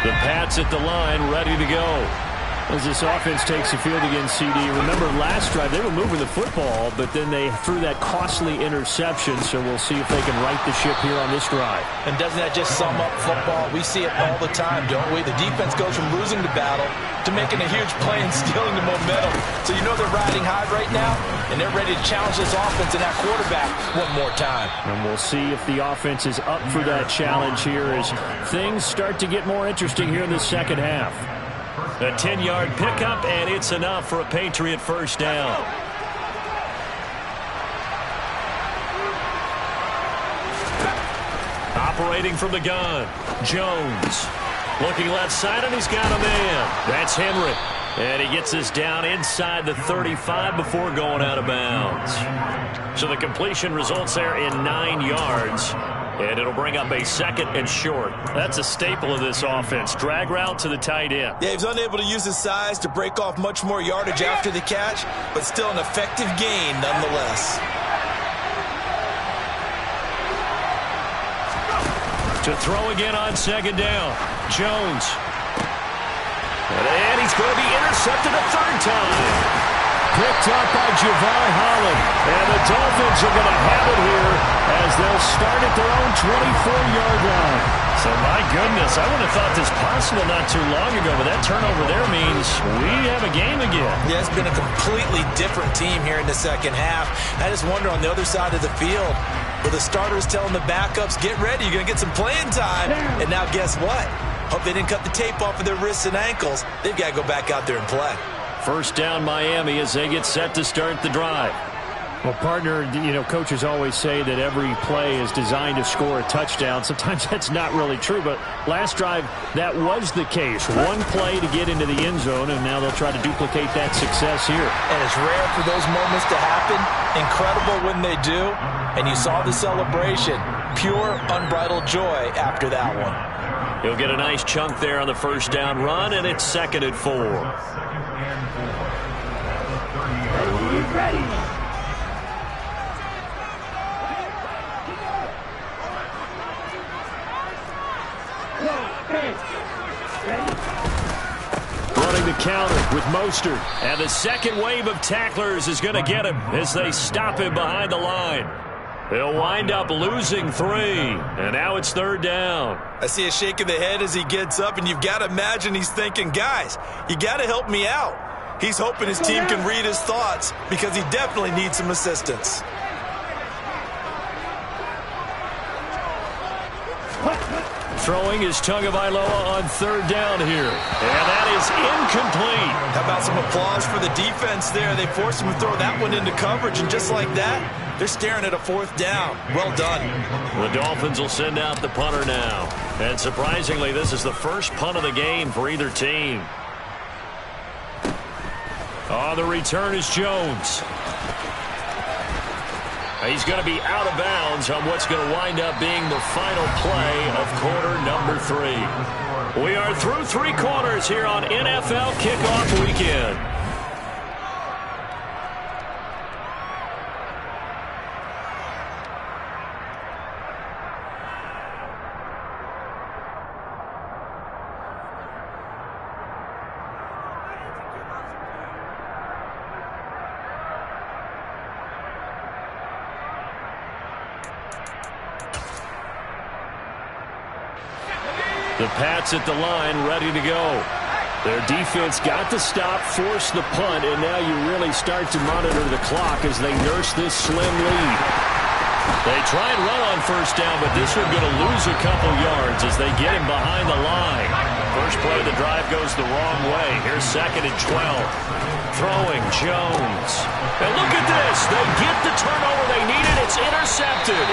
The Pats at the line, ready to go. As this offense takes the field against CD. Remember last drive, they were moving the football, but then they threw that costly interception, so we'll see if they can right the ship here on this drive. And doesn't that just sum up football? We see it all the time, don't we? The defense goes from losing the battle to making a huge play and stealing the momentum. So you know they're riding high right now, and they're ready to challenge this offense and that quarterback one more time. And we'll see if the offense is up for that challenge here as things start to get more interesting here in the second half. A 10-yard pickup, and it's enough for a Patriot first down. Operating from the gun, Jones. Looking left side, and he's got a man. That's Henry. And he gets this down inside the 35 before going out of bounds. So the completion results there in 9 yards. And it'll bring up a second and short. That's a staple of this offense. Drag route to the tight end. Yeah, he was unable to use his size to break off much more yardage after the catch, but still an effective gain nonetheless. To throw again on second down. Jones. And he's going to be intercepted a third time. Picked up by Javon Holland. And the Dolphins are going to have it here as they'll start at their own 24-yard line. So, my goodness, I would have thought this possible not too long ago, but that turnover there means we have a game again. Yeah, it's been a completely different team here in the second half. I just wonder on the other side of the field, where the starters telling the backups, get ready, you're going to get some playing time. And now guess what? Hope they didn't cut the tape off of their wrists and ankles. They've got to go back out there and play. First down Miami as they get set to start the drive. Well, partner, you know, coaches always say that every play is designed to score a touchdown. Sometimes that's not really true, but last drive, that was the case. One play to get into the end zone, and now they'll try to duplicate that success here. And it's rare for those moments to happen. Incredible when they do. And you saw the celebration. Pure, unbridled joy after that one. He'll get a nice chunk there on the first down run, and it's 2nd and 4. Ready. Running the counter with Mostert. And the second wave of tacklers is going to get him as they stop him behind the line. He'll wind up losing 3. And now it's 3rd down. I see a shake of the head as he gets up, and you've got to imagine he's thinking, guys, you got to help me out. He's hoping his team can read his thoughts because he definitely needs some assistance. Throwing is Tagovailoa on 3rd down here. And that is incomplete. How about some applause for the defense there? They forced him to throw that one into coverage, and just like that, they're staring at a 4th down. Well done. The Dolphins will send out the punter now. And surprisingly, this is the first punt of the game for either team. On the return is Jones. He's going to be out of bounds on what's going to wind up being the final play of quarter number 3. We are through 3 quarters here on NFL Kickoff Weekend. The Pats at the line, ready to go. Their defense got the stop, forced the punt, and now you really start to monitor the clock as they nurse this slim lead. They try and run on first down, but this one's going to lose a couple yards as they get him behind the line. First play of the drive goes the wrong way. Here's 2nd and 12. Throwing, Jones. And look at this. They get the turnover they needed. It's intercepted.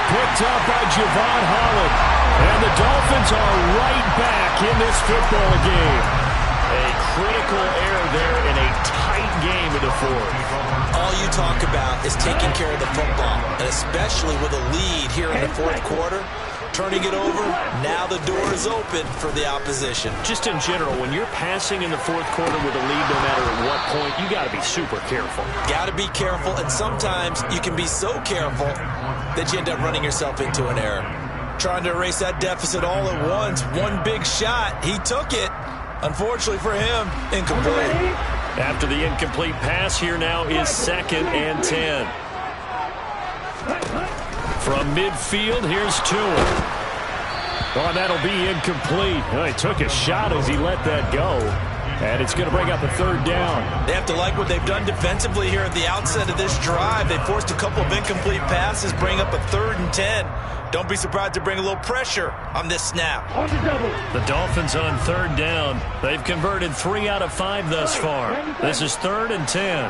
Picked up by Javon Holland. And the Dolphins are right back in this football game. A critical error there in a tight game in the 4th. All you talk about is taking care of the football, and especially with a lead here in the 4th quarter. Turning it over, now the door is open for the opposition. Just in general, when you're passing in the 4th quarter with a lead, no matter at what point, you got to be super careful. Got to be careful, and sometimes you can be so careful that you end up running yourself into an error. trying to erase that deficit all at once. One big shot. He took it. Unfortunately for him, incomplete. After the incomplete pass, here now is 2nd and 10. From midfield, here's Tua. Oh, that'll be incomplete. Oh, he took a shot as he let that go. And it's going to bring up a 3rd down. They have to like what they've done defensively here at the outset of this drive. They forced a couple of incomplete passes, bring up a 3rd and 10. Don't be surprised to bring a little pressure on this snap. The Dolphins on 3rd down. They've converted 3 out of 5 thus far. This is 3rd and 10.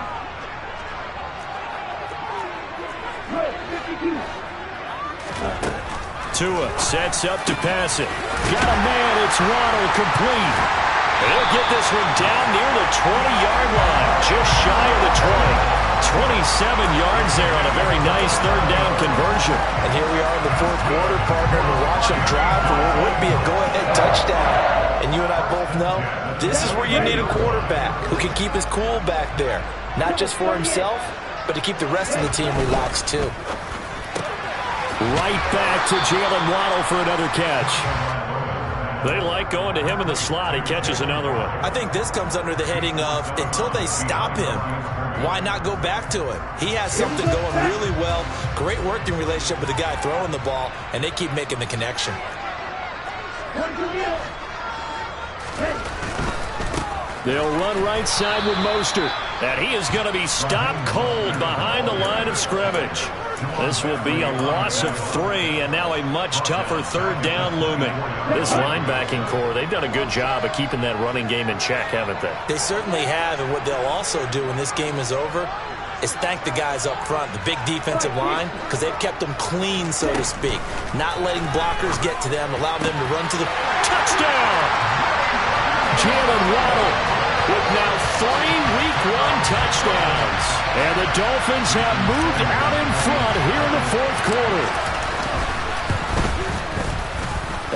Tua sets up to pass it. Got a man. It's Waddle, complete. He'll get this one down near the 20-yard line, just shy of the 20. 27 yards there on a very nice 3rd down conversion. And here we are in the 4th quarter, partner, and watch them drive for what would be a go-ahead touchdown. And you and I both know this is where you need a quarterback who can keep his cool back there. Not just for himself, but to keep the rest of the team relaxed too. Right back to Jalen Waddle for another catch. They like going to him in the slot. He catches another one. I think this comes under the heading of until they stop him, why not go back to it? He has something going really well. Great working relationship with the guy throwing the ball, and they keep making the connection. They'll run right side with Mostert. And he is going to be stopped cold behind the line of scrimmage. This will be a loss of 3, and now a much tougher 3rd down looming. This linebacking core, they've done a good job of keeping that running game in check, haven't they? They certainly have, and what they'll also do when this game is over is thank the guys up front, the big defensive line, because they've kept them clean, so to speak. Not letting blockers get to them, allowing them to run to the touchdown. Jalen Waddle with now 3 Week 1 touchdowns. And the Dolphins have moved out in front here in the 4th quarter.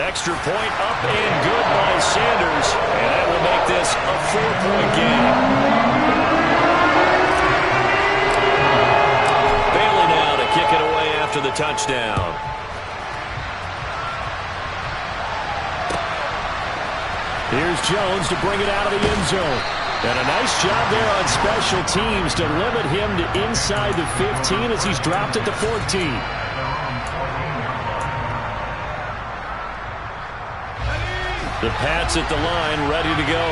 Extra point up and good by Sanders. And that will make this a 4-point game. Bailey now to kick it away after the touchdown. Here's Jones to bring it out of the end zone. And a nice job there on special teams to limit him to inside the 15 as he's dropped at the 14. The Pats at the line ready to go.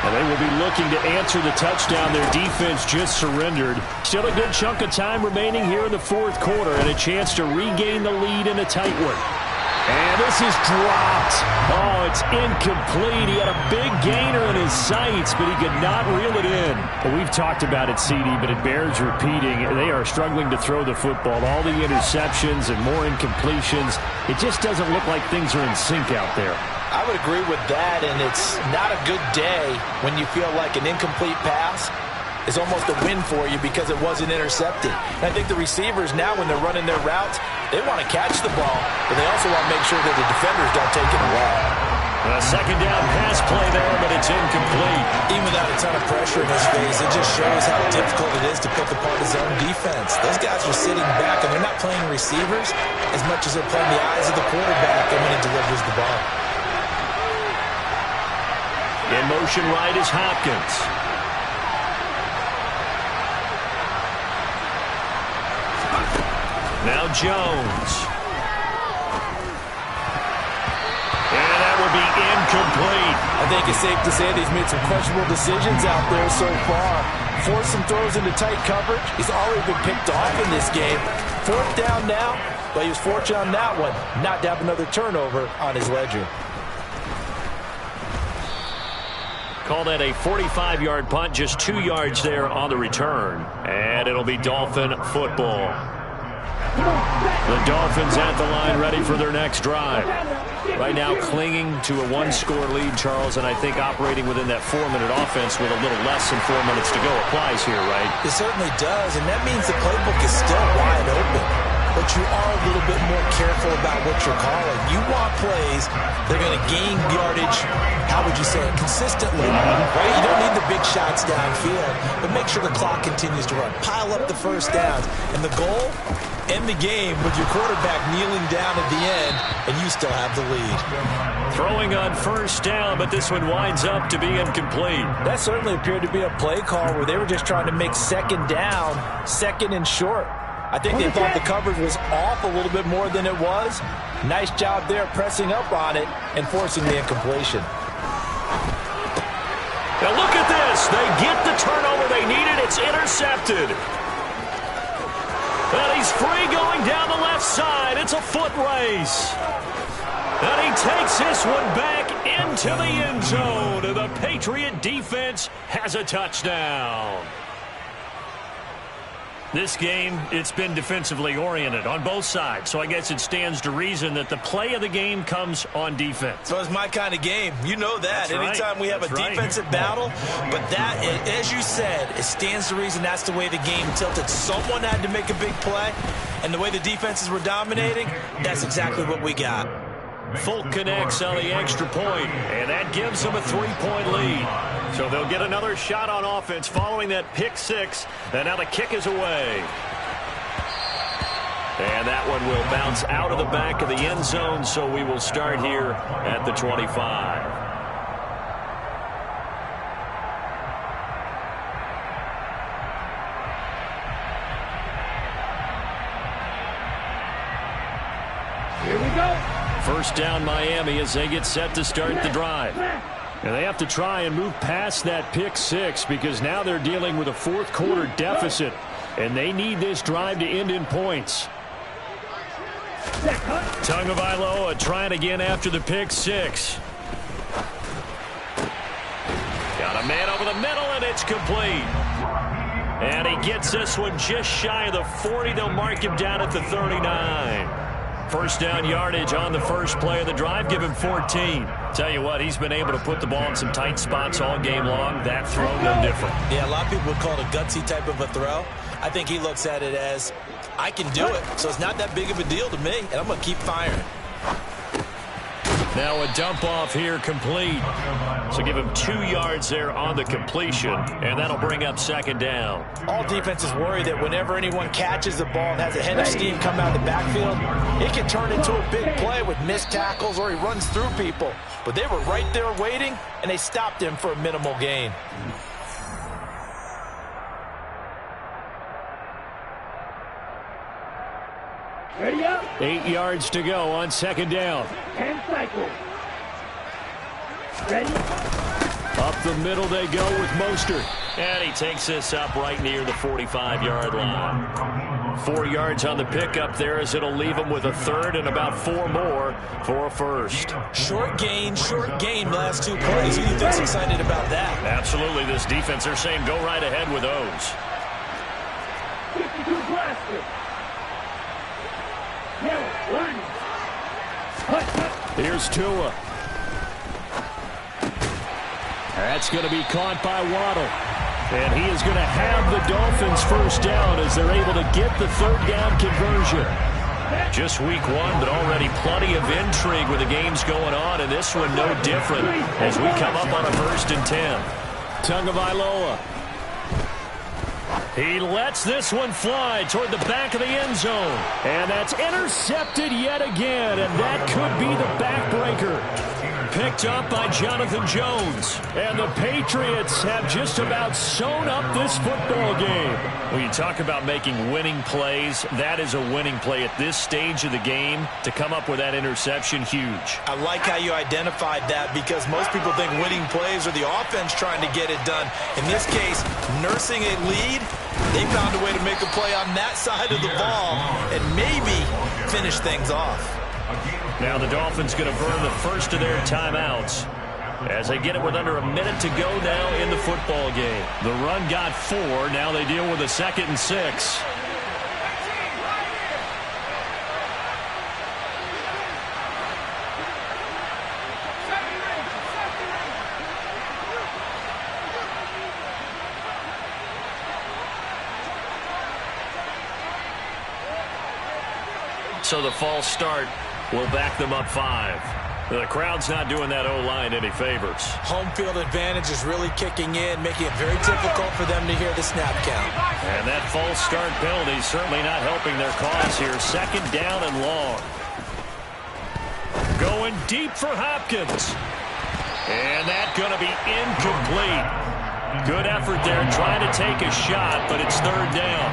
And they will be looking to answer the touchdown their defense just surrendered. Still a good chunk of time remaining here in the 4th quarter and a chance to regain the lead in a tight one. And this is dropped. Oh, it's incomplete. He had a big gainer in his sights, but he could not reel it in. Well, we've talked about it, CD, but it bears repeating. They are struggling to throw the football. All the interceptions and more incompletions. It just doesn't look like things are in sync out there. I would agree with that, and it's not a good day when you feel like an incomplete pass is almost a win for you because it wasn't intercepted. And I think the receivers now, when they're running their routes, they want to catch the ball, but they also want to make sure that the defenders don't take it away. A 2nd down pass play there, but it's incomplete. Even without a ton of pressure in his face, it just shows how difficult it is to pick apart his own defense. Those guys are sitting back, and they're not playing receivers as much as they're playing the eyes of the quarterback and when he delivers the ball. In motion right is Hopkins. Now Jones. And that will be incomplete. I think it's safe to say that he's made some questionable decisions out there so far. Forced some throws into tight coverage. He's already been picked off in this game. 4th down now, but he was fortunate on that one not to have another turnover on his ledger. Call that a 45-yard punt, just 2 yards there on the return. And it'll be Dolphin football. The Dolphins at the line ready for their next drive. Right now clinging to a 1-score lead, Charles, and I think operating within that 4-minute offense with a little less than 4 minutes to go applies here, right? It certainly does, and that means the playbook is still wide open. But you are a little bit more careful about what you're calling. You want plays that are going to gain yardage, how would you say it, consistently, right? You don't need the big shots downfield, but make sure the clock continues to run. Pile up the first downs. And the goal, end the game with your quarterback kneeling down at the end, and you still have the lead. Throwing on first down, but this one winds up to be incomplete. That certainly appeared to be a play call where they were just trying to make second down, second and short. I think they thought the coverage was off a little bit more than it was. Nice job there pressing up on it and forcing the incompletion. Now look at this. They get the turnover they needed. It's intercepted. And he's free going down the left side. It's a foot race. And he takes this one back into the end zone. And the Patriot defense has a touchdown. This game, it's been defensively oriented on both sides, so I guess it stands to reason that the play of the game comes on defense. So it's my kind of game. You know that. That's Anytime right. we have a defensive battle, but that, as you said, it stands to reason that's the way the game tilted. Someone had to make a big play, and the way the defenses were dominating, that's exactly what we got. Folk connects on the extra point, and that gives them a 3-point lead. So they'll get another shot on offense following that pick six, and now the kick is away. And that one will bounce out of the back of the end zone, so we will start here at the 25. Here we go. First down Miami as they get set to start the drive. And they have to try and move past that pick six because now they're dealing with a fourth quarter deficit. And they need this drive to end in points. Tagovailoa trying again after the pick six. Got a man over the middle, and it's complete. And he gets this one just shy of the 40. They'll mark him down at the 39. First down yardage on the first play of the drive. Give him 14. Tell you what, he's been able to put the ball in some tight spots all game long. That throw, no different. Yeah, a lot of people would call it a gutsy type of a throw. I think he looks at it as, I can do it, so it's not that big of a deal to me, and I'm going to keep firing. Now a dump off here complete. So give him 2 yards there on the completion, and that'll bring up second down. All defenses worry that whenever anyone catches the ball and has a head of steam come out of the backfield, it can turn into a big play with missed tackles or he runs through people. But they were right there waiting, and they stopped him for a minimal gain. Ready up. 8 yards to go on second down. 10 cycles. Ready. Up the middle they go with Mostert. And he takes this up right near the 45-yard line. 4 yards on the pickup there as it'll leave him with a third and about 4 more for a first. Short gain the last 2 plays. Who do you think's excited about that? Absolutely. This defense, they're saying go right ahead with those. 52 blaster. Here's Tua. That's going to be caught by Waddle. And he is going to have the Dolphins first down as they're able to get the third down conversion. Just week 1, but already plenty of intrigue with the games going on, and this one no different as we come up on a 1st and 10. Tagovailoa. He lets this one fly toward the back of the end zone. And that's intercepted yet again, and that could be the backbreaker. Picked up by Jonathan Jones. And the Patriots have just about sewn up this football game. When you talk about making winning plays, that is a winning play at this stage of the game. To come up with that interception, huge. I like how you identified that because most people think winning plays are the offense trying to get it done. In this case, nursing a lead, they found a way to make a play on that side of the ball and maybe finish things off. Now the Dolphins going to burn the first of their timeouts as they get it with under a minute to go now in the football game. The run got 4. Now they deal with a 2nd and 6. So the false start will back them up 5. The crowd's not doing that O-line any favors. Home field advantage is really kicking in, making it very difficult for them to hear the snap count. And that false start penalty is certainly not helping their cause here. Second down and long. Going deep for Hopkins. And that's going to be incomplete. Good effort there trying to take a shot, but it's third down.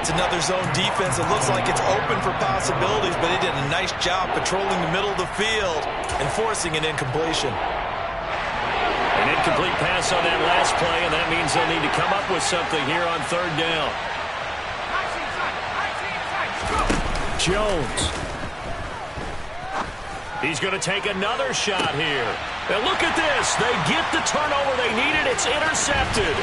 It's another zone defense. It looks like it's open for possibilities, but they did a nice job patrolling the middle of the field and forcing an incompletion. An incomplete pass on that last play, and that means they'll need to come up with something here on third down. Jones. He's going to take another shot here. And look at this. They get the turnover they needed. It's intercepted.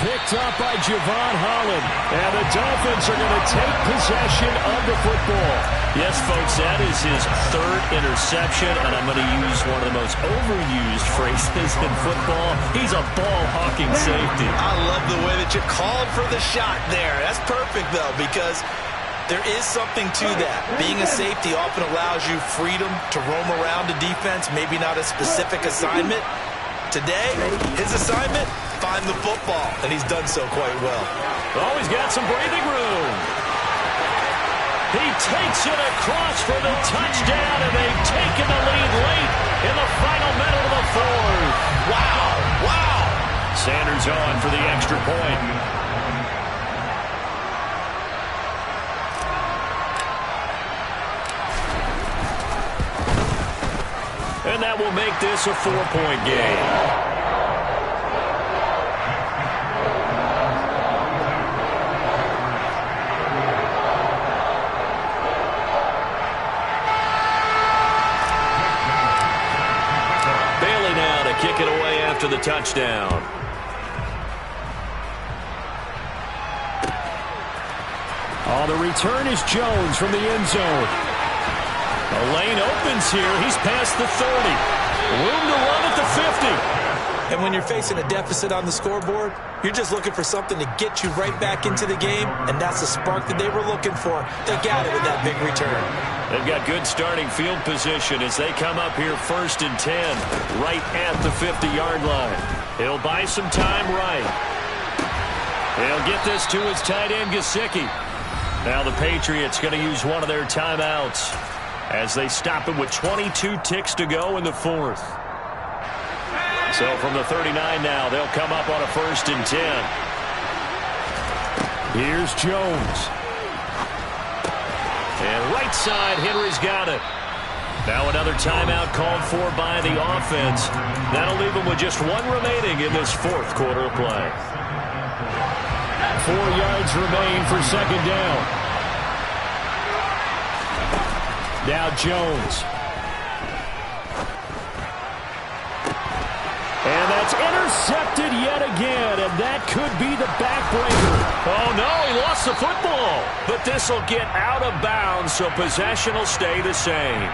Picked up by Javon Holland. And the Dolphins are going to take possession of the football. Yes, folks, that is his third interception, and I'm going to use one of the most overused phrases in football. He's a ball-hawking safety. I love the way that you called for the shot there. That's perfect, though, because there is something to that. Being a safety often allows you freedom to roam around the defense, maybe not a specific assignment. Today, his assignment, find the football, and he's done so quite well. Oh, he's got some breathing room. He takes it across for the touchdown, and they've taken the lead late in the final minute of the fourth. Wow, wow. Sanders on for the extra point. And that will make this a 4-point game. Kick it away after the touchdown. Oh, the return is Jones from the end zone. The lane opens here. He's past the 30. Room to run at the 50. And when you're facing a deficit on the scoreboard, you're just looking for something to get you right back into the game, and that's the spark that they were looking for. They got it with that big return. They've got good starting field position as they come up here 1st and 10, right at the 50-yard line. He'll buy some time right. He'll get this to his tight end, Gesicki. Now the Patriots going to use one of their timeouts as they stop it with 22 ticks to go in the fourth. So from the 39 now, they'll come up on a 1st and 10. Here's Jones. And right side, Henry's got it. Now another timeout called for by the offense. That'll leave them with just one remaining in this fourth quarter of play. 4 yards remain for second down. Now Jones. And that's intercepted yet again, and that could be the backbreaker. Oh, no, he lost the football. But this will get out of bounds, so possession will stay the same.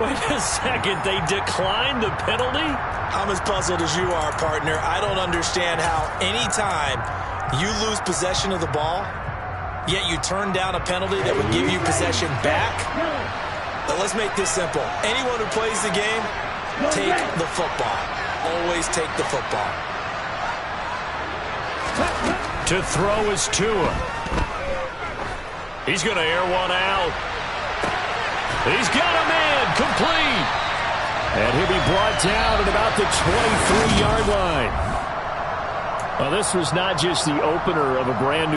Wait a second, they declined the penalty? I'm as puzzled as you are, partner. I don't understand how any time you lose possession of the ball, yet you turn down a penalty that would give you possession back. But let's make this simple. Anyone who plays the game, take the football. Always take the football. To throw is Tua. He's going to air one out. He's got a man complete. And he'll be brought down at about the 23-yard line. Well, this was not just the opener of a brand new